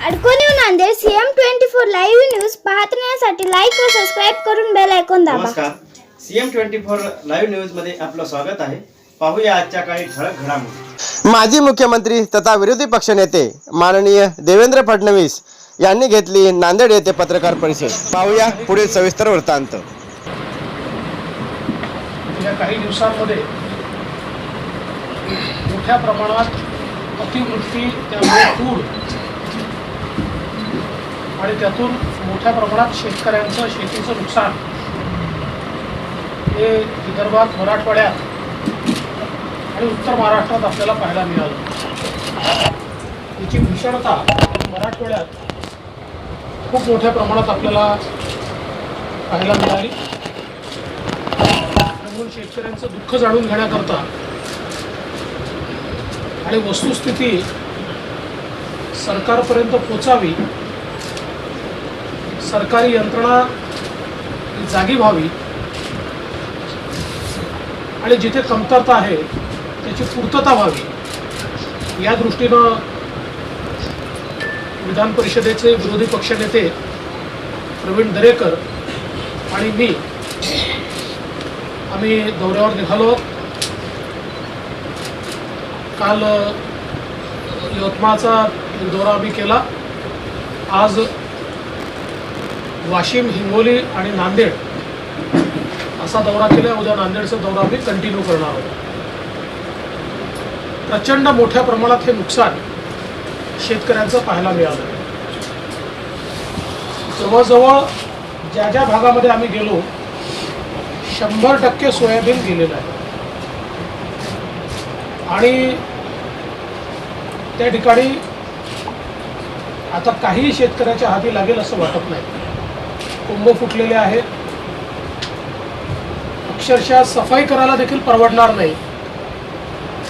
अडकोली Nanded CM24 live news पाहण्यासाठी like व subscribe करून बेल आयकॉन दाबा। नमस्कार, CM24 लाईव्ह न्यूज मध्ये आपलं स्वागत आहे। पाहूया आजच्या काही ठळक घडामोडी। माजी मुख्यमंत्री तथा विरोधी पक्षनेते माननीय देवेंद्र फडणवीस यांनी घेतली नांदेड येथे पत्रकार परिषद। पाहूया पुढील सविस्तर वृत्तांत। गेल्या काही दिवसांमध्ये मोठ्या प्रमाणात अतिवृष्टी, त्यामुळे पूर आणि त्यातून मोठ्या प्रमाणात शेतकऱ्यांचं शेतीचं नुकसान हे विदर्भात, मराठवाड्यात आणि उत्तर महाराष्ट्रात आपल्याला पाहायला मिळालं। याची भीषणता मराठवाड्यात खूप मोठ्या प्रमाणात आपल्याला पाहायला मिळाली। म्हणून शेतकऱ्यांचं दुःख जाणून घेण्याकरता आणि वस्तुस्थिती सरकारपर्यंत पोचावी, सरकारी यंत्रणा जागी व्हावी आणि जिथे कमतरता आहे त्याची पूर्तता व्हावी, या दृष्टीनं विधान परिषदेचे विरोधी पक्षनेते प्रवीण दरेकर आणि मी आम्ही दौऱ्यावर निघालो। काल यवतमाळचा दौरा आम्ही केला, आज वाशिम, हिंगोली आणि नांदेड असा दौरा केला। उद्या नांदेडचा दौरा आम्ही कंटिन्यू करणार आहोत। प्रचंड मोठ्या प्रमाणात हे नुकसान शेतकऱ्यांचं पाहायला मिळालं। जवळजवळ ज्या ज्या भागामध्ये आम्ही गेलो 100% सोयाबीन गेलेलं आहे आणि त्या ठिकाणी आता काही शेतकऱ्याच्या हाती लागेल असं वाटत नाही। कोंब फुटलेले आहेत, अक्षरशः सफाई करायला देखील परवडणार नाही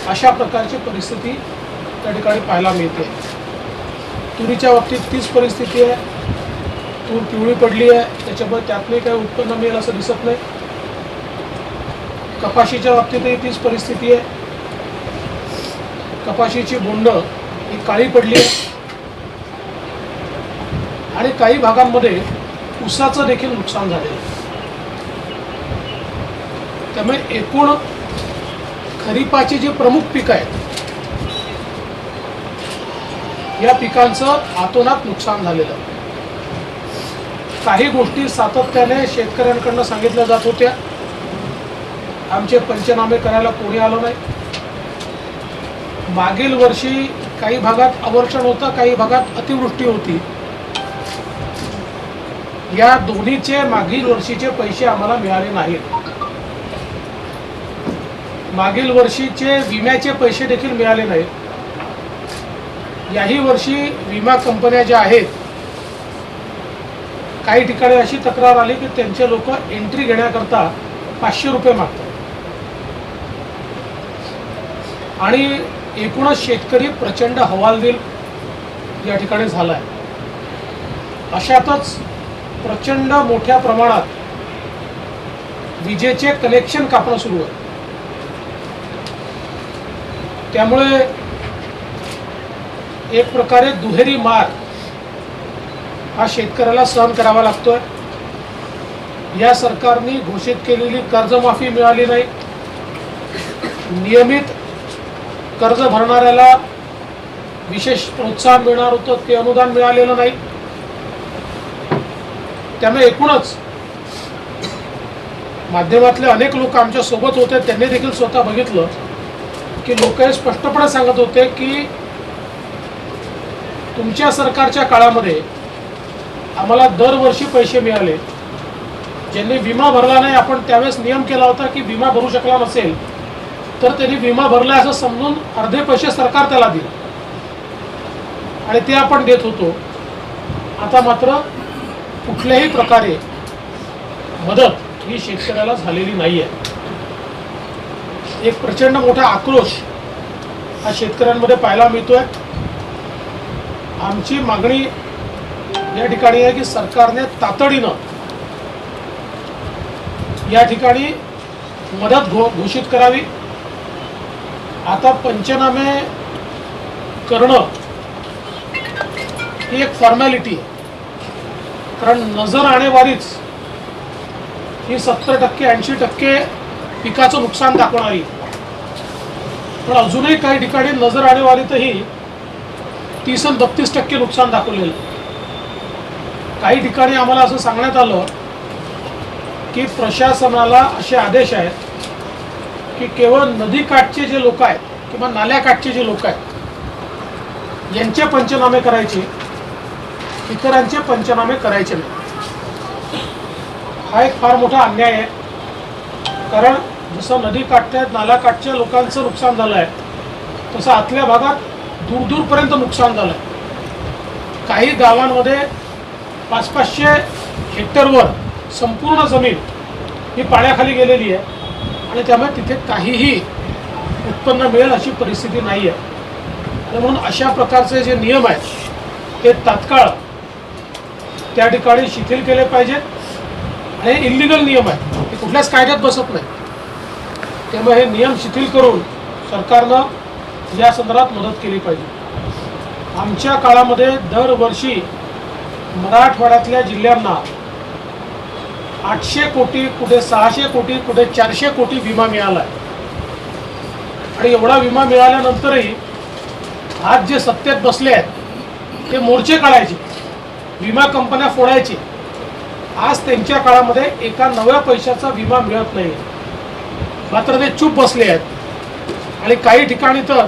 अशा प्रकारची परिस्थिती त्या ठिकाणी पाहायला मिळते। तुरीच्या बाबतीत तीच परिस्थिती आहे, तूर पिवळी पडली आहे, त्याच्यामुळे त्यातही काही उत्पन्न मिळेल असं दिसत नाही। कपाशीच्या बाबतीतही तीच परिस्थिती आहे, कपाशीची बोंड ही काळी पडली आहे आणि काही भागांमध्ये ऊसाचं देखील नुकसान झालेलं आहे। त्यामुळे एकूण खरीपाची जी प्रमुख पिकं आहेत या पिकांचं आतोनात नुकसान झालेलं आहे। काही गोष्टी सातत्याने शेतकऱ्यांकडून सांगितल्या जात होत्या, आमचे पंचनामे करायला कोणी आलं नाही। मागील वर्षी काही भागात अवर्षण होतं, काही भागात अतिवृष्टी होती। या दोन्हीचे मागील वर्षीचे पैसे आम्हाला मिळाले नाहीत। मागील वर्षीचे विम्याचे पैसे देखील मिळाले नाहीत। याही वर्षी विमा कंपन्या ज्या आहेत, काही ठिकाणी अशी तक्रार आली की त्यांचे लोक एंट्री घेण्याकरता 500 रुपये मागतात आणि एकूणच शेतकरी प्रचंड हवालदिल या ठिकाणी झाला आहे। अशातच प्रचंड मोठ्या प्रमाणात विजेचे कनेक्शन कापणं सुरू आहे। त्यामुळे एक प्रकारे दुहेरी मार हा शेतकऱ्याला सहन करावा लागतोय। या सरकारने घोषित केलेली कर्जमाफी मिळाली नाही, नियमित कर्ज भरणाऱ्याला विशेष प्रोत्साहन मिळणार होतं ते अनुदान मिळालेलं नाही। त्यामुळे एकूणच माध्यमातले अनेक लोक आमच्या सोबत होते, त्यांनी देखील स्वतः बघितलं की लोक हे स्पष्टपणे सांगत होते की तुमच्या सरकारच्या काळामध्ये आम्हाला दरवर्षी पैसे मिळाले, ज्यांनी विमा भरला नाही, आपण त्यावेळेस नियम केला होता की विमा भरू शकला नसेल तर त्यांनी विमा भरला असं समजून अर्धे पैसे सरकार त्याला दिले आणि ते आपण देत होतो। आता मात्र कुठल्याही प्रकारे मदत ही शेतकऱ्याला झालेली नाही आहे। एक प्रचंड मोठा आक्रोश हा शेतकऱ्यांमध्ये पाहायला मिळतोय। आमची मागणी या ठिकाणी आहे की सरकारने तातडीनं या ठिकाणी मदत घोषित करावी। आता पंचनामे करणं ही एक फॉर्मॅलिटी आहे, कारण नजर आणेवारीच ही 70%-80% पिकाचं नुकसान दाखवणारी, पण अजूनही काही ठिकाणी नजर आणेवारीतही 30-32% नुकसान दाखवलेलं. काही ठिकाणी आम्हाला असं सांगण्यात आलं की प्रशासनाला असे आदेश आहेत की केवळ नदीकाठचे जे लोक आहेत किंवा नाल्याकाठचे जे लोक आहेत यांचे पंचनामे करायचे, इतरांचे पंचनामे करायचे नाही. हा एक फार मोठा अन्याय आहे, कारण जसं नदीकाठच्या नाल्याकाठच्या लोकांचं नुकसान झालं आहे तसं आतल्या भागात दूरदूरपर्यंत नुकसान झालं आहे. काही गावांमध्ये 500-500 हेक्टरवर संपूर्ण जमीन ही पाण्याखाली गेलेली आहे आणि त्यामुळे तिथे काहीही उत्पन्न मिळेल अशी परिस्थिती नाही आहे. आणि म्हणून अशा प्रकारचे जे नियम आहेत ते तात्काळ त्या ठिकाणी शिथिल केले पाहिजेत. आणि इल्लिगल नियम आहेत, ते कुठल्याच कायद्यात बसत नाही. त्यामुळे हे नियम शिथिल करून सरकारनं या संदर्भात मदत केली पाहिजे. आमच्या काळामध्ये दरवर्षी मराठवाड्यातल्या जिल्ह्यांना 800 कोटी, कुठे 600 कोटी, कुठे 400 कोटी विमा मिळाला आहे. आणि एवढा विमा मिळाल्यानंतरही आज जे सत्तेत बसले आहेत ते मोर्चे काढायचे, विमा कंपन्या फोडायचे. आज त्यांच्या काळामध्ये एका नव्या पैशाचा विमा मिळत नाही, मात्र ते चूप बसले आहेत. आणि काही ठिकाणी तर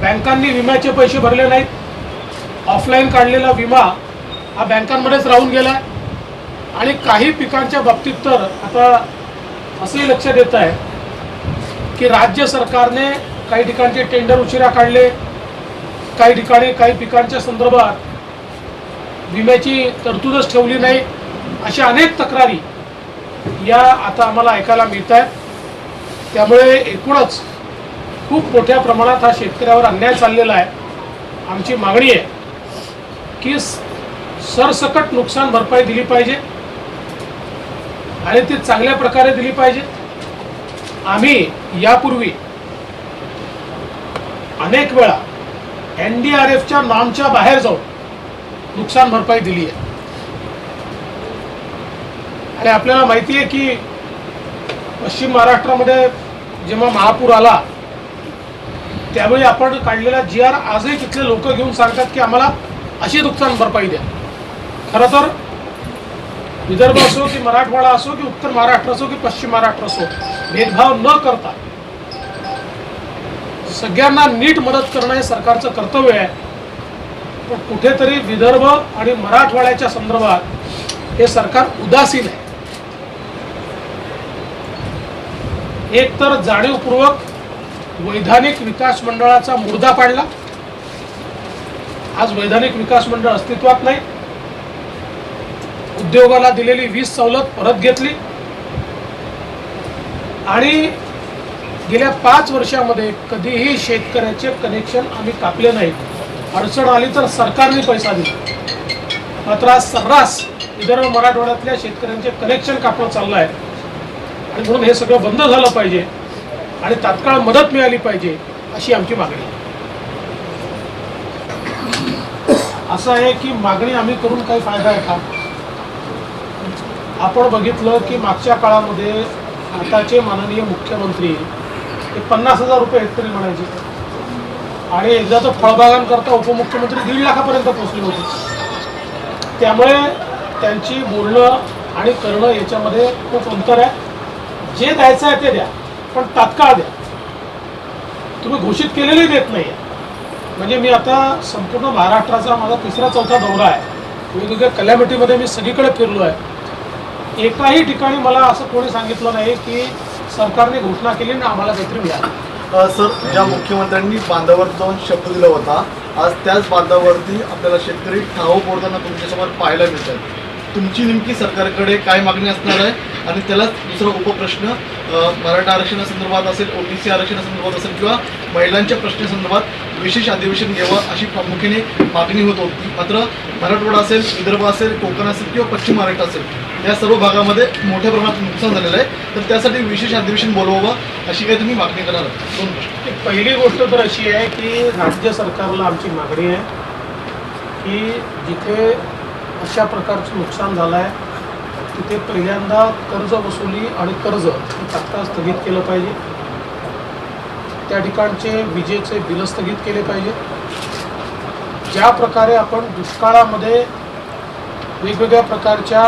बँकांनी विम्याचे पैसे भरले नाहीत, ऑफलाईन काढलेला विमा हा बँकांमध्येच राहून गेला. आणि काही पिकांच्या बाबतीत तर आता असंही लक्षात येत आहे की राज्य सरकारने काही ठिकाणचे टेंडर उशिरा काढले, काही ठिकाणी काही पिकांच्या संदर्भात विम्याची तरतूदच ठेवली नाही. अशा अनेक तक्रारी या आता आम्हाला ऐकायला मिळत आहेत. त्यामुळे एकूणच खूप मोठ्या प्रमाणात हा शेतकऱ्यावर अन्याय चाललेला आहे. आमची मागणी आहे की सरसकट नुकसान भरपाई दिली पाहिजे आणि ती चांगल्या प्रकारे दिली पाहिजे. आम्ही यापूर्वी अनेक वेळा NDRFच्या नॉर्मच्या बाहेर जाऊन नुकसान भरपाई दिली आहे. आणि आपल्याला माहिती आहे की पश्चिम महाराष्ट्रामध्ये जेव्हा महापूर आला त्यावेळी आपण काढलेला GR आजही तिथले लोक घेऊन सांगतात की आम्हाला अशी नुकसान भरपाई द्या. खरं तर विदर्भ असो की मराठवाडा असो की उत्तर महाराष्ट्र असो की पश्चिम महाराष्ट्र असो, भेदभाव न करता सगळ्यांना नीट मदत करणं हे सरकारचं कर्तव्य आहे. पण कुठेतरी विदर्भ आणि मराठवाड्याच्या संदर्भात हे सरकार उदासीन आहे. एक तर जाणीवपूर्वक वैधानिक विकास मंडळाचा मुर्दा पाडला. आज वैधानिक विकास मंडळ अस्तित्वात नाही. उद्योगाला दिलेली वीज सवलत परत घेतली आणि गेल्या 5 वर्षामध्ये कधीही शेतकऱ्याचे कनेक्शन आम्ही कापले नाहीत. अडचण आली तर सरकारने पैसा दिला. मात्र आज सर्रास विदर्भ मराठवाड्यातल्या शेतकऱ्यांचे कनेक्शन कापणं चाललं आहे. आणि म्हणून हे सगळं बंद झालं पाहिजे आणि तात्काळ मदत मिळाली पाहिजे अशी आमची मागणी आहे. असं आहे की मागणी आम्ही करून काही फायदा आहे का? आपण बघितलं की मागच्या काळामध्ये आताचे माननीय मुख्यमंत्री हे 50,000 रुपये हेक्टरी म्हणायचे आणि एकदा तर फळबागांकरता उपमुख्यमंत्री 1.5 लाखापर्यंत पोहोचले होते. त्यामुळे त्यांची बोलणं आणि करणं याच्यामध्ये खूप अंतर आहे. जे द्यायचं आहे ते द्या, पण तात्काळ द्या. तुम्ही घोषित केलेले देत नाही. म्हणजे मी आता संपूर्ण महाराष्ट्राचा माझा 3रा-4था दौरा आहे. वेगवेगळ्या कलॅमिटीमध्ये मी सगळीकडे फिरलो आहे. एकाही ठिकाणी मला असं कोणी सांगितलं नाही की सरकारने घोषणा केली ना आम्हाला काहीतरी मिळालं. सर, ज्या मुख्यमंत्र्यांनी बांधावर जाऊन शब्द दिला होता, आज त्याच बांधावरती आपल्याला शेतकरी ठाव पोडताना तुमच्यासमोर पाहायला मिळतात. तुमची नेमकी सरकारकडे काय मागणी असणार आहे? आणि त्यालाच दुसरा उपप्रश्न, मराठा आरक्षणासंदर्भात असेल, OBC आरक्षणासंदर्भात असेल किंवा महिलांच्या प्रश्नासंदर्भात विशेष अधिवेशन घ्यावं अशी प्रामुख्याने मागणी होत होती. मात्र मराठवाडा असेल, विदर्भ असेल, कोकण असेल किंवा पश्चिम महाराष्ट्र असेल या सर्व भागामध्ये मोठ्या प्रमाणात नुकसान झालेलं आहे. तर त्यासाठी विशेष अधिवेशन बोलवावं अशी काही तुम्ही मागणी करणार आहात? 2 प्रश्न. पहिली गोष्ट तर अशी आहे की राज्य सरकारला आमची मागणी आहे की जिथे अशा प्रकारचं नुकसान झालं आहे तिथे पहिल्यांदा कर्ज वसुली आणि कर्ज हे तात्काळ स्थगित केलं पाहिजे. त्या ठिकाणचे विजेचे बिलं स्थगित केले पाहिजे. ज्या प्रकारे आपण दुष्काळामध्ये वेगवेगळ्या प्रकारच्या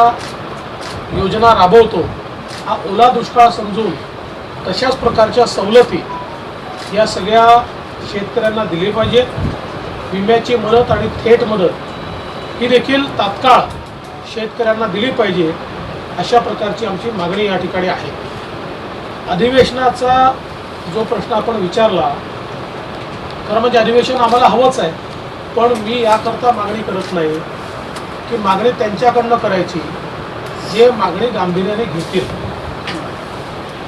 योजना राबवतो, हा ओला दुष्काळ समजून तशाच प्रकारच्या सवलती या सगळ्या शेतकऱ्यांना दिली पाहिजे. विम्याची मदत आणि थेट मदत ही देखील तात्काळ शेतकऱ्यांना दिली पाहिजे. अशा प्रकारची आमची मागणी या ठिकाणी आहे. अधिवेशनाचा जो प्रश्न आपण विचारला, खरं म्हणजे अधिवेशन आम्हाला हवंच आहे, पण मी याकरता मागणी करत नाही की मागणी त्यांच्याकडनं करायची जे मागणी गांभीर्याने घेतील.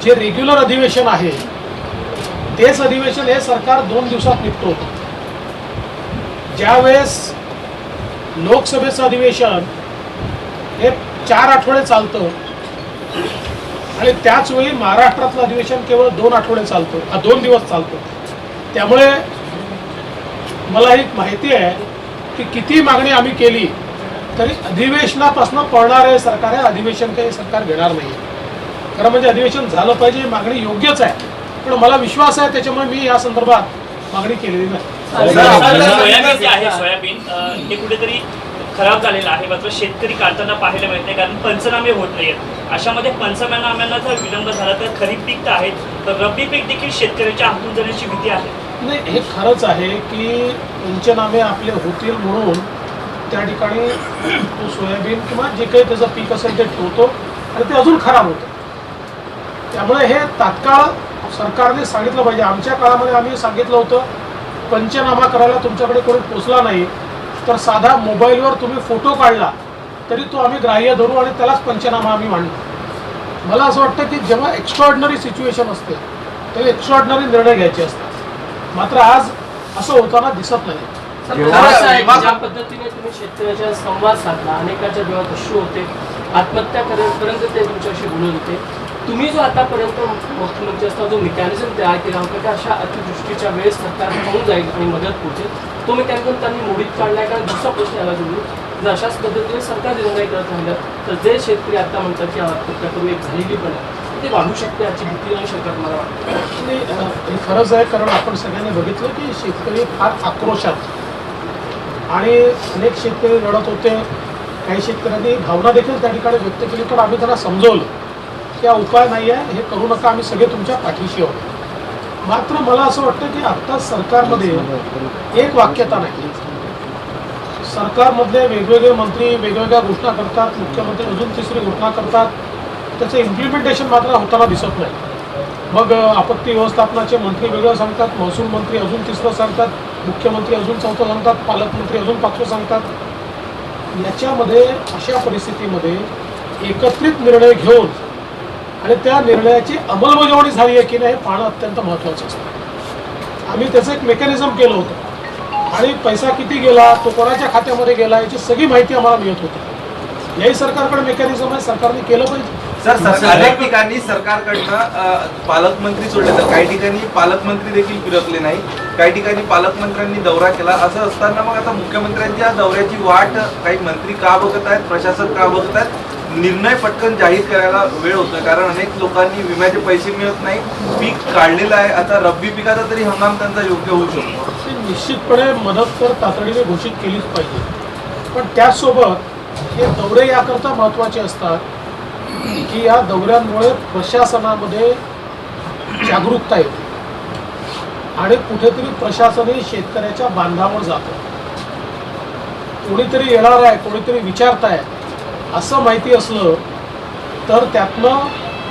जे रेग्युलर अधिवेशन आहे तेच अधिवेशन हे सरकार 2 दिवसात निघतो. ज्यावेळेस लोकसभेचं अधिवेशन हे 4 आठवडे चालतं आणि त्याच वेळी महाराष्ट्रातलं अधिवेशन केवळ 2 आठवडे चालतं, 2 दिवस चालतं. त्यामुळे मला एक माहिती आहे की किती मागणी आम्ही केली तरी अधिवेशनापासून पळणारे सरकार आहे, अधिवेशन काही सरकार घेणार नाही. खरं म्हणजे अधिवेशन झालं पाहिजे, मागणी योग्यच आहे, पण मला विश्वास आहे त्याच्यामुळे मी या संदर्भात मागणी केलेली नाही. सोयाबीन जे आहे सोयाबीन हे कुठेतरी खराब झालेलं आहे, मात्र शेतकरी काढताना पाहायला मिळत नाही कारण पंचनामे होत नाहीत. अशामध्ये पंचनाम्यांना जर विलंब झाला तर खरीप पीक तर आहे, तर रब्बी पीक देखील शेतकऱ्याच्या हातून जाण्याची भीती आहे. नाही, हे खरंच आहे की पंचनामे आपले होतील म्हणून त्या ठिकाणी तो सोयाबीन किंवा जे काही त्याचं पीक असेल ते ठेवतो आणि ते अजून खराब होतं. त्यामुळे हे तात्काळ सरकारने सांगितलं पाहिजे. आमच्या काळामध्ये आम्ही सांगितलं होतं पंचनामा करायला तुमच्याकडे कोणी पोचला नाही तर साधा मोबाईलवर तुम्ही फोटो काढला तरी तो आम्ही ग्राह्य धरू आणि त्यालाच पंचनामा आम्ही मांडू. मला असं वाटतं की जेव्हा एक्स्ट्रॉर्डनरी सिच्युएशन असते तेव्हा एक्स्ट्रॉर्डनरी निर्णय घ्यायचे असतात, मात्र आज असं होताना दिसत नाही. ज्या पद्धतीने तुम्ही शेतकऱ्याच्या संवाद साधला, अनेकांच्या डोळ्यात अश्रू होते, आत्महत्या करेपर्यंत ते तुमच्याशी बोलत होते, तुम्ही जो आतापर्यंत मुख्यमंत्री असताना जो मेकॅनिझम तयार केला होता की अशा अतिवृष्टीच्या वेळेस सरकार होऊन जाईल आणि मदत पोहोचेल, तो मेकॅनिझम त्यांनी मोडीत काढलाय. कारण दुसरा प्रश्न याला जोडून जर अशाच पद्धतीने सरकार निर्णय करत राहिलं तर जे शेतकरी आता म्हणतात की आत्महत्या करून एक झालेली पण आहे ते वाढू शकते, याची भीती नाही शकत मला वाटतं. हे खरंच आहे, कारण आपण सगळ्यांनी बघितलं की शेतकरी फार आक्रोशात आणि अनेक शेतकरी लढत होते. काही शेतकऱ्यांनी भावना देखील त्या ठिकाणी व्यक्त केली, पण आम्ही त्यांना समजवलं की हा उपाय नाही आहे, हे करू नका, आम्ही सगळे तुमच्या पाठीशी आहोत. मात्र मला असं वाटतं की आत्ता सरकारमध्ये एक वाक्यता नाही. सरकारमधले वेगवेगळे मंत्री वेगवेगळ्या घोषणा करतात, मुख्यमंत्री अजून तिसरी घोषणा करतात, त्याचं इम्प्लिमेंटेशन मात्र होताना दिसत नाही. मग आपत्ती व्यवस्थापनाचे मंत्री वेगळं सांगतात, महसूल मंत्री अजून तिसरं सांगतात, मुख्यमंत्री अजून चौथं सांगतात, पालकमंत्री अजून पाचवं सांगतात. याच्यामध्ये अशा परिस्थितीमध्ये एकत्रित निर्णय घेऊन आणि त्या निर्णयाची अंमलबजावणी झाली आहे की नाही हे पाहणं अत्यंत महत्त्वाचं असतं. आम्ही त्याचं एक मेकॅनिझम केलं होतं आणि पैसा किती गेला, तो कोणाच्या खात्यामध्ये गेला, याची सगळी माहिती आम्हाला मिळत होती. याही सरकारकडे मेकॅनिझम आहे, सरकारने केलं पाहिजे. सर, अनेक ठिकाणी सरकारकडनं पालकमंत्री सोडले तर काही ठिकाणी पालकमंत्री देखील फिरकले नाही, काही ठिकाणी पालकमंत्र्यांनी दौरा केला. असं असताना मग आता मुख्यमंत्र्यांच्या दौऱ्याची वाट काही मंत्री का बघत आहेत, प्रशासक का बघत आहेत, निर्णय पटकन जाहीर करायला वेळ होतोय कारण अनेक लोकांनी विम्याचे पैसे मिळत नाही, पीक काढलेलं आहे, आता रब्बी पिकाचा तरी हंगाम त्यांचा योग्य होऊ शकतो. निश्चितपणे मदत तर तातडीने घोषित केलीच पाहिजे, पण त्याचसोबत हे दौरे याकरता महत्त्वाचे असतात की या दौऱ्यांमुळे प्रशासनामध्ये जागरूकता येते आणि कुठेतरी प्रशासनही शेतकऱ्याच्या बांधावर जातं. कोणीतरी येणार आहे, कोणीतरी विचारत आहे असं माहिती असलं तर त्यातनं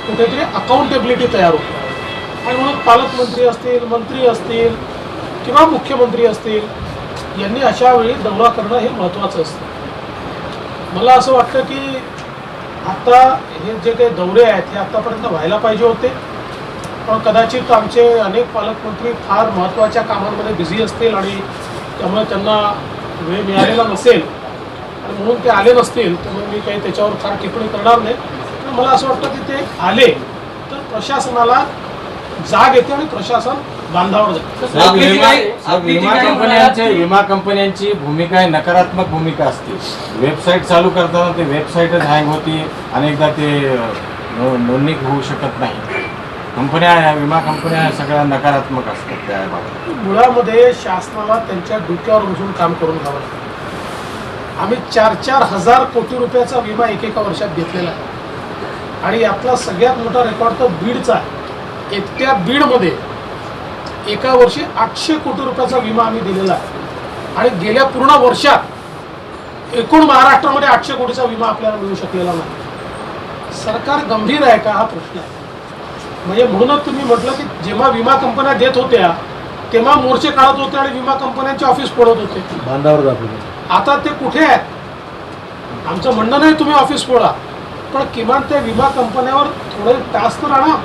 कुठेतरी अकाउंटेबिलिटी तयार होते आणि म्हणून पालकमंत्री असतील, मंत्री असतील किंवा मुख्यमंत्री असतील यांनी अशा वेळी दौरा करणं हे महत्त्वाचं असतं. मला असं वाटतं की आता हे जे काही दौरे आहेत हे आतापर्यंत व्हायला पाहिजे होते, पण कदाचित आमचे अनेक पालकमंत्री फार महत्त्वाच्या कामांमध्ये बिझी असतील आणि त्यामुळे त्यांना वेळ मिळालेला नसेल आणि म्हणून ते आले नसतील, त्यामुळे मी काही त्याच्यावर फार टिप्पणी करणार नाही. पण मला असं वाटतं की ते आले तर प्रशासनाला जाग येते आणि प्रशासन बांधावर जाईल. आपली जी काही- विमा कंपन्यांची भूमिका आहे, नकारात्मक भूमिका असते. वेबसाईट चालू करताना ते वेबसाईटच हँग होती, अनेकदा ते नोंदणी होऊ शकत नाही. विमा कंपन्या सगळ्या नकारात्मक असतात त्या बाबतीत. मुळामध्ये शासनाला त्यांच्या डोक्यावर बसून काम करून घ्यावं लागतं. आम्ही 4-4 हजार कोटी रुपयाचा विमा एकेका वर्षात घेतलेला आहे आणि यातला सगळ्यात मोठा रेकॉर्ड तर बीडचा आहे. एकट्या बीडमध्ये एका वर्षी 800 कोटी रुपयाचा विमा आम्ही दिलेला आहे आणि गेल्या पूर्ण वर्षात एकूण महाराष्ट्रामध्ये 800 कोटीचा विमा आपल्याला मिळू शकलेला नाही. सरकार गंभीर आहे का हा प्रश्न आहे. म्हणजे म्हणूनच तुम्ही म्हटलं की जेव्हा विमा कंपन्या देत होत्या तेव्हा मोर्चे काढत होते आणि विमा कंपन्यांचे ऑफिस फोडत होते. बांधावर जातो. आता ते कुठे आहेत? आमचं म्हणणं नाही तुम्ही ऑफिस फोडा, पण किमान त्या विमा कंपन्यावर थोडे टास्क तर आणा.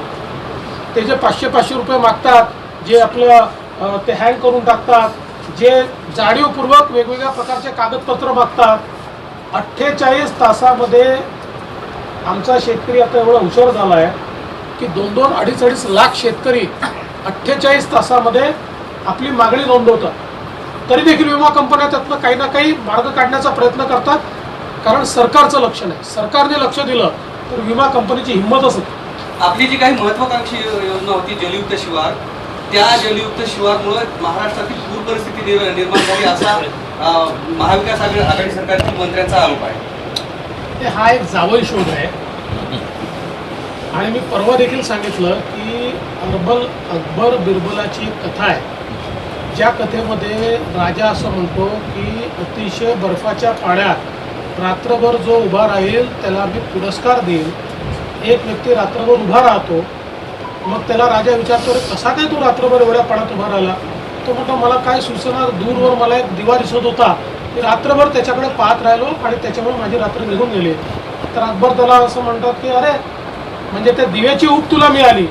ते जे 500-500 रुपये मागतात, जे आपलं ते हँग करून टाकतात, जे जाणीवपूर्वक वेगवेगळ्या प्रकारचे कागदपत्र मागतात. 48 तासामध्ये आमचा शेतकरी आता एवढा हुशार झाला आहे की 2-2, 2.5 लाख शेतकरी 48 तासामध्ये आपली मागणी नोंदवतात. तरी देखील विमा कंपन्या त्यातनं काही ना काही मार्ग काढण्याचा प्रयत्न करतात, कारण सरकारचं लक्ष नाही. सरकारने लक्ष दिलं तर विमा कंपनीची हिंमतच होती. आपली जी काही महत्वाकांक्षी योजना होती जलयुक्त शिवार, त्या जलयुक्त शिवारमुळे महाराष्ट्रातील पूर परिस्थिती निर्माण झाली असा महाविकास आघाडी सरकारच्या मंत्र्यांचा आरोप आहे. हा एक जावई शोध आहे आणि मी परवा देखील सांगितलं की अकबर बिरबलाची एक कथा आहे. ज्या कथेमध्ये राजा असं म्हणतो की अतिशय बर्फाच्या पाण्यात रात्रभर जो उभा राहील त्याला मी पुरस्कार देईल. एक व्यक्ती रात्रभर उभा राहतो, मग त्याला राजा विचारतो, रे कसा काय तू रात्रभर एवढ्या पाण्यात उभा राहिला? तो म्हणतो, मला काय सुचना, दूरवर मला एक दिवा दिसत होता, मी रात्रभर त्याच्याकडे पाहत राहिलो आणि त्याच्यामुळे माझी रात्र निघून गेली. तर अकबर त्याला असं म्हणतात की अरे म्हणजे त्या दिव्याची ऊब तुला मिळाली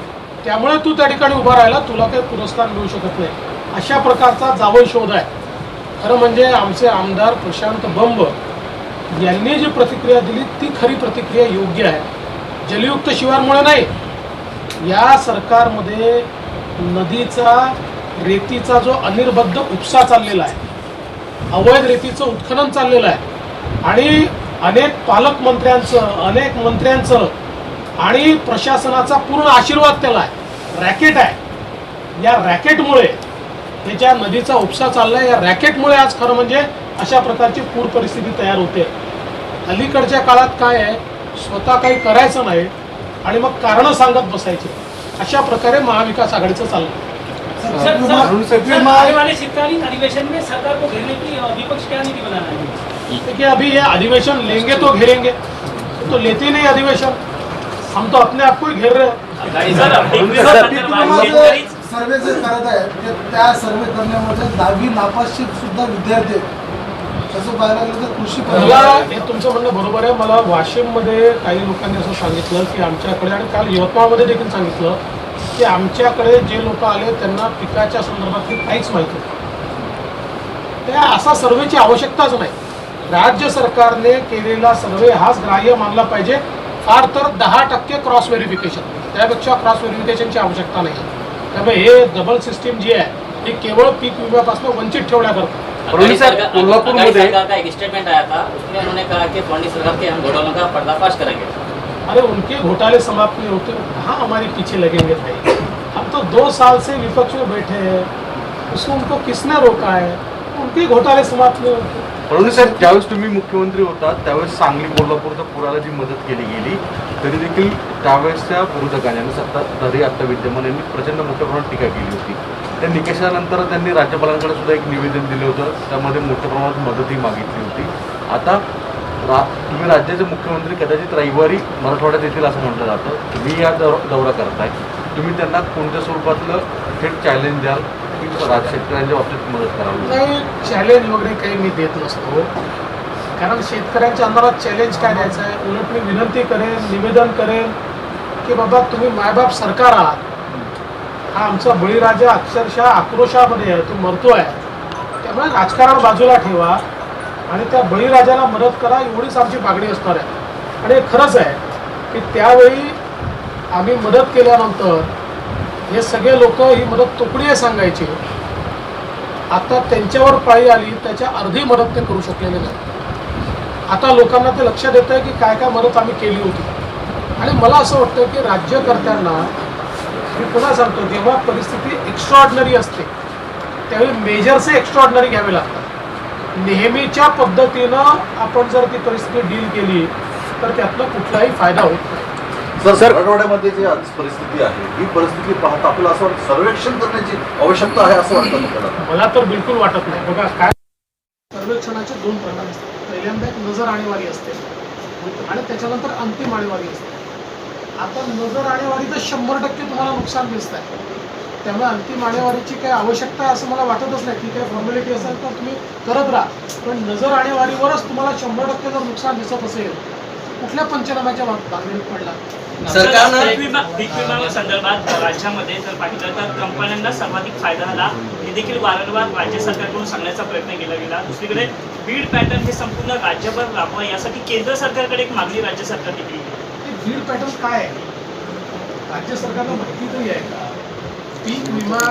त्यामुळे तू त्या ठिकाणी उभा राहिला, तुला काही पुरस्कार मिळू शकत नाही. अशा प्रकारचा जावई शोध आहे. खरं म्हणजे आमचे आमदार प्रशांत बंब यांनी जी प्रतिक्रिया दिली ती खरी प्रतिक्रिया योग्य आहे. जलयुक्त शिवारमुळे नाही, या सरकारमध्ये नदीचा रेतीचा जो अनिर्बद्ध उपसा चाललेला आहे, अवैध रेतीचं उत्खनन चाललेलं आहे आणि अनेक पालकमंत्र्यांचं, अनेक मंत्र्यांचं आणि प्रशासनाचा पूर्ण आशीर्वाद त्याला आहे. रॅकेट आहे. या रॅकेटमुळे हे ज्या नदीचा उपसा चाललाय, या रॅकेटमुळे आज खरं म्हणजे अशा प्रकारची पूर परिस्थिती तयार होते. अलीकडच्या काळात काय आहे, स्वतः काही करायचं नाही आणि मग कारणं सांगत बसायचे. अशा प्रकारे महाविकास आघाडीचं चाललं. आने वाले शीतकालीन अधिवेशन में सरकार को घेरने की विपक्ष क्या नीति बनाना है? देखिए अभी ये अधिवेशन लेंगे तो घेरेंगे, तो लेते नहीं अधिवेशन. हम तो अपने आप को ही घेर रहे हैं. सर्वे जे करत आहे म्हणजे त्या सर्वे करण्यामध्ये 10वी नापासची सुद्धा विद्यार्थी आहेत. तसं पाहायला गेलं तर कृषी मला हे तुमचं म्हणणं बरोबर आहे. मला वाशिममध्ये काही लोकांनी असं सांगितलं की आमच्याकडे, आणि काल यवतमाळमध्ये देखील सांगितलं की आमच्याकडे जे लोक आले त्यांना पिकाच्या संदर्भातली काहीच माहिती नाही. त्या असा सर्वेची आवश्यकताच नाही. राज्य सरकारने केलेला सर्वे हाच ग्राह्य मानला पाहिजे. फार तर 10% क्रॉस व्हेरिफिकेशन, त्यापेक्षा क्रॉस व्हेरिफिकेशनची आवश्यकता नाही. त्यामुळे हे डबल सिस्टीम जी आहे ही केवळ पीक विम्यापासून वंचित ठेवण्याकरता. कोल्हापूरमध्ये का एक स्टेटमेंट आया था, उसमें उन्होंने कहा कि फडणवीस सरकार के हम घोटालों का पर्दाफाश करेंगे. अरे उनके घोटाले समाप्त नहीं होते, कहाँ हमारे पीछे लगेंगे भाई. हम तो 2 साल से विपक्ष में बैठे हैं, उसको उनको किसने रोका है? उनके घोटाले समाप्त नहीं होते. फडणवीस साहेब, ज्यावेळेस तुम्ही मुख्यमंत्री होता त्यावेळेस सांगली कोल्हापूरच्या पुराला जी मदत केली गेली तरी देखील त्यावेळेसच्या विरोधकांनी सत्ताधारी आता विद्यमान यांनी प्रचंड मोठ्या प्रमाणात टीका केली होती. त्या निकषानंतर त्यांनी राज्यपालांकडे सुद्धा एक निवेदन दिलं होतं, त्यामध्ये मोठ्या प्रमाणात मदतही मागितली होती. आता तुम्ही राज्याचे मुख्यमंत्री कदाचित रविवारी मराठवाड्यात येतील असं म्हटलं जातं. तुम्ही या दौरा करताय, तुम्ही त्यांना कोणत्या स्वरूपातलं थेट चॅलेंज द्याल की शेतकऱ्यांच्या बाबतीत मदत करावी? नाही, चॅलेंज वगैरे काही मी देत नसतो, कारण शेतकऱ्यांच्या अंधारात चॅलेंज काय द्यायचं आहे. उलट मी विनंती करेन, निवेदन करेन की बाबा तुम्ही मायबाप सरकार आहात. हा आमचा बळीराजा अक्षरशः आक्रोशामध्ये आहे, तो मरतोय. त्यामुळे राजकारण बाजूला ठेवा आणि त्या बळीराजाला मदत करा, एवढीच आमची मागणी असणार आहे. आणि खरंच आहे की त्यावेळी आम्ही मदत केल्यानंतर हे सगळे लोक ही मदत तोकडी सांगायची, आता त्यांच्यावर पाळी आली, त्याच्या अर्धी मदत ते करू शकलेले नाही. आता लोकांना ते लक्षात येतं आहे की काय काय मदत आम्ही केली होती. आणि मला असं वाटतं की राज्यकर्त्यांना, मी पुन्हा सांगतो, जेव्हा परिस्थिती एक्स्ट्रॉर्डनरी असते त्यावेळी मेजर्सही एक्स्ट्रॉर्डनरी घ्यावे लागतात. नेहमीच्या पद्धतीनं आपण जर ती परिस्थिती डील केली तर त्यातनं कुठलाही फायदा होत नाही. सर, मराठवाड्यामध्ये जी आज परिस्थिती आहे, ही परिस्थिती पाहता आपल्याला असं वाटतं सर्वेक्षण करण्याची आवश्यकता आहे असं वाटतं आपल्याला? मला तर बिलकुल वाटत नाही. बघा, काय सर्वेक्षणाचे 2 प्रकार असतात. पहिल्यांदा एक नजर आणेवारी असते आणि त्याच्यानंतर अंतिम आणेवारी असते. आता नजर आणेवारी तर 100% तुम्हाला नुकसान दिसत आहे, त्यामुळे अंतिम आणेवारीची काही आवश्यकता आहे असं मला वाटतच नाही. ती काही फॉर्मॅलिटी असेल तर तुम्ही करत राहा, पण नजर आणेवारीवरच तुम्हाला 100% जर नुकसान दिसत असेल, कुठल्या पंचनाम्याच्या बांधणीत पडला? पीक विमा संदर्भात राज्यामध्ये जर पाहिलं तर कंपन्यांना सर्वाधिक फायदा झाला, हे देखील वारंवार राज्य सरकारकडून सांगण्याचा प्रयत्न केला गेला. दुसरीकडे बीड पॅटर्न हे संपूर्ण राज्यभर राबवा यासाठी केंद्र सरकारकडे एक मागणी राज्य सरकार देखील केली. बीड पॅटर्न काय आहे राज्य सरकारला माहिती तरी आहे का? पीक विमा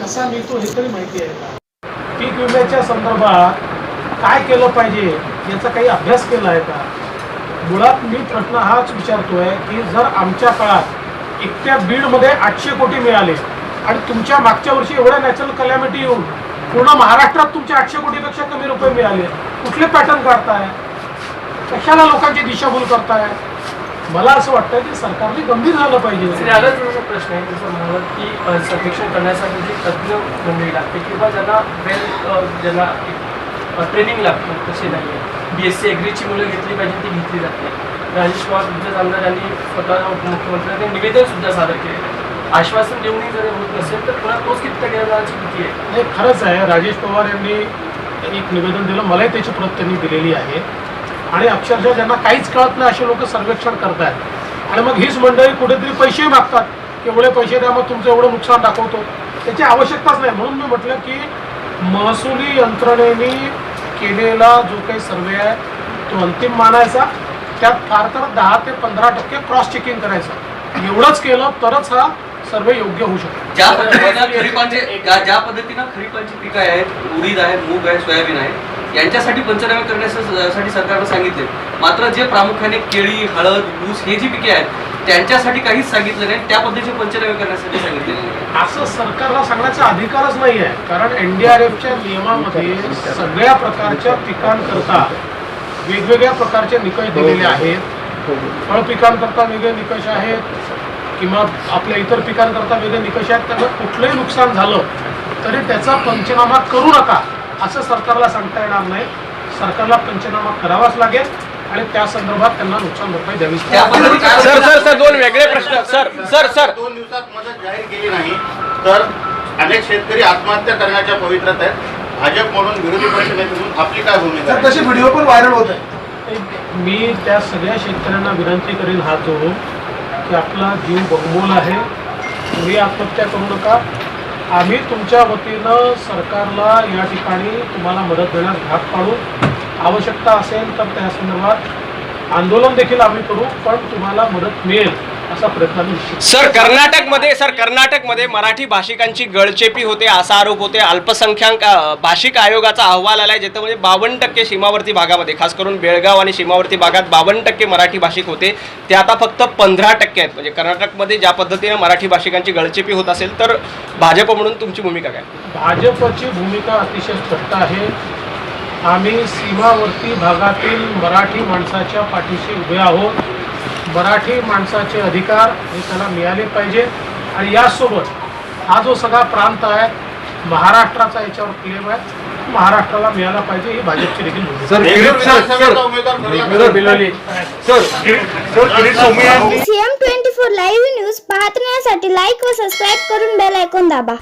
कसा मिळतो हे तरी माहिती आहे का? पीक विम्याच्या संदर्भात काय केलं पाहिजे याचा काही अभ्यास केला आहे का? मुळात मी प्रश्न हाच विचारतोय की जर आमच्या काळात एकट्या बीडमध्ये 800 कोटी मिळाले आणि तुमच्या मागच्या वर्षी एवढ्या नॅचरल कलॅमिटी येऊन पूर्ण महाराष्ट्रात तुमच्या 800 कोटीपेक्षा कमी रुपये मिळाले, कुठले पॅटर्न काढताय? कशाला लोकांची दिशाभूल करताय? मला असं वाटतं की सरकारने गंभीर झालं पाहिजे. प्रश्न आहे जसं म्हणाल की सर्वेक्षण करण्यासाठी जी तज्ज्ञ मंडळी लागते किंवा ज्यांना ट्रेनिंग लागतं तसे नाही आहे. BSc ॲग्रीची मुलं घेतली पाहिजे, ती घेतली जात नाही. राजेश पवार तुमच्या आमदार यांनी स्वतः उपमुख्यमंत्र्यांनी निवेदन सुद्धा सादर केले. आश्वासन देऊनही जर होत नसेल तर पुन्हा तोच किती घेण्याची भीती आहे. नाही, खरंच आहे. राजेश पवार यांनी एक निवेदन दिलं, मलाही त्याची प्रत त्यांनी दिलेली आहे. आणि अक्षरशः ज्यांना काहीच कळत नाही असे लोक सर्वेक्षण करतात आणि मग हीच मंडळी कुठेतरी पैसे मागतात की एवढे पैसे द्या, मग तुमचं एवढं नुकसान दाखवतो. त्याची आवश्यकताच नाही. म्हणून मी म्हटलं की महसुली यंत्रणेने केलेला जो काही सर्वे आहे तो अंतिम मानायचा, त्यात फार तर 10 ते 15% क्रॉस चेकिंग करायचं. एवढंच केलं तरच हा सर्वे योग्य होऊ शकतो. ज्या पद्धतीनं खरीपांची पिकं आहेत, उडीद आहे, मूग आहे, सोयाबीन आहे, यांच्यासाठी पंचनामे करण्यासाठी सरकारनं सांगितले. मात्र जे प्रामुख्याने केळी, हळद, ऊस हे जी पिके आहेत त्यांच्यासाठी काहीच सांगितलं नाही, त्या पद्धतीचे पंचनामे करण्यासाठी सांगितलेले नाही. असं सरकारला सांगण्याचा अधिकारच नाही आहे. कारण NDRFच्या नियमामध्ये सगळ्या प्रकारच्या पिकांकरता वेगवेगळ्या प्रकारचे निकष दिलेले आहेत. फळ पिकांकरता वेगळे निकष आहेत किंवा आपल्या इतर पिकांकरता वेगळे निकष आहेत. त्यामुळे कुठलंही नुकसान झालं तरी त्याचा पंचनामा करू नका असं सरकारला सांगता येणार नाही. सरकारला पंचनामा करावाच लागेल आणि त्या संदर्भात त्यांना नुकसान भरपाई द्यावी. सर 2 वेगळे प्रश्न. सर 2 दिवसात मदत जाहीर केली नाही तर अनेक शेतकरी आत्महत्या करण्याच्या पवित्रात आहेत. भाजप म्हणून, विरोधी पक्ष नेते म्हणून आपली काय भूमिका आहे? तसे व्हिडिओ पण व्हायरल होत आहे. मी त्या सगळ्या शेतकऱ्यांना विनंती करेल की आपला जीव बहुमोल आहे, तुम्ही आत्महत्या करू नका. आम्ही तुमच्या वतीनं सरकारला या ठिकाणी तुम्हाला मदत देण्यास भाग पाडू. आवश्यकता असेल तर त्या संदर्भात आंदोलन देखील आम्ही करू, पण तुम्हाला मदत मिळेल असा प्रयत्न आम्ही निश्चित. कर्नाटकमध्ये मराठी भाषिकांची गळचेपी होते असा आरोप होते. अल्पसंख्याक भाषिक आयोगाचा अहवाल आलाय ज्याच्यामध्ये 52% सीमावर्ती भागामध्ये, खास करून बेळगाव आणि सीमावर्ती भागात 52% मराठी भाषिक होते, ते आता फक्त 15% आहेत. म्हणजे कर्नाटकमध्ये ज्या पद्धतीने मराठी भाषिकांची गळचेपी होत असेल तर भाजप म्हणून तुमची भूमिका काय? भाजपची भूमिका अतिशय स्पष्ट आहे. आम्ही सीमावर्ती भागातील मराठी माणसाच्या पाठीशी उभे आहोत. मराठी माणसाचे अधिकार हे त्याला मिळाले पाहिजे आणि यासोबत हा जो सगळा प्रांत आहे महाराष्ट्राचा याच्यावर क्लेम आहे, महाराष्ट्राला मिळाला पाहिजे ही भाजपची देखील भूमिका. CM24 लाईव्ह न्यूज पाहण्यासाठी लाईक व सबस्क्राईब करून बेल आयकॉन दाबा.